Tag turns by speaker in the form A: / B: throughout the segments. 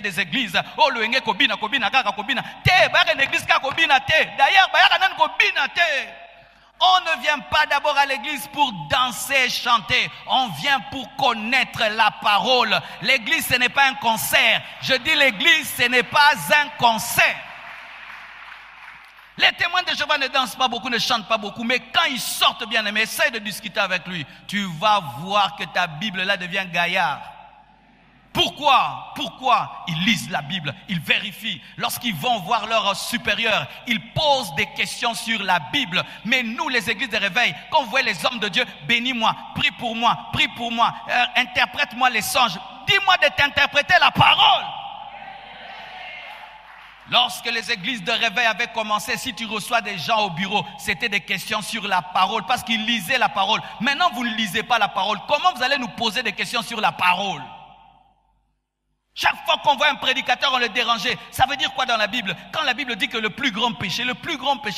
A: des églises. Oh, le enge kobina, kobina, kaka kobina. Te, bayaka une église ka kobina te. D'ailleurs, bayaka nan kobina te. On ne vient pas d'abord à l'église pour danser, chanter. On vient pour connaître la parole. L'église, ce n'est pas un concert. Je dis l'église, ce n'est pas un concert. Les témoins de Jéhovah ne dansent pas beaucoup, ne chantent pas beaucoup, mais quand ils sortent, bien aimé, essaye de discuter avec lui. Tu vas voir que ta Bible là devient gaillard. Pourquoi? Ils lisent la Bible, ils vérifient. Lorsqu'ils vont voir leur supérieur, ils posent des questions sur la Bible. Mais nous, les églises de réveil, quand on voit les hommes de Dieu, bénis-moi, prie pour moi, interprète-moi les songes. Dis-moi de t'interpréter la parole. Lorsque les églises de réveil avaient commencé, si tu reçois des gens au bureau, c'était des questions sur la parole, parce qu'ils lisaient la parole. Maintenant, vous ne lisez pas la parole. Comment vous allez nous poser des questions sur la parole? Chaque fois qu'on voit un prédicateur, on le dérangeait. Ça veut dire quoi dans la Bible? Quand la Bible dit que le plus grand péché,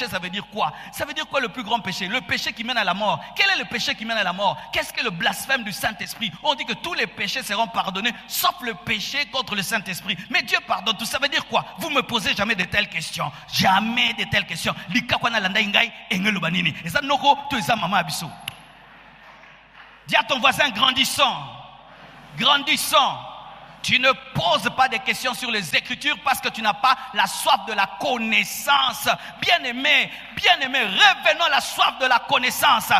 A: ça veut dire quoi? Ça veut dire quoi le plus grand péché? Le péché qui mène à la mort. Quel est le péché qui mène à la mort? Qu'est-ce que le blasphème du Saint-Esprit? On dit que tous les péchés seront pardonnés, sauf le péché contre le Saint-Esprit. Mais Dieu pardonne tout. Ça veut dire quoi? Vous me posez jamais de telles questions. Jamais de telles questions. Et ça, noko, tu es maman abisso. Dis à ton voisin, grandissant. Tu ne poses pas de questions sur les Écritures parce que tu n'as pas la soif de la connaissance. Bien-aimé, revenons à la soif de la connaissance.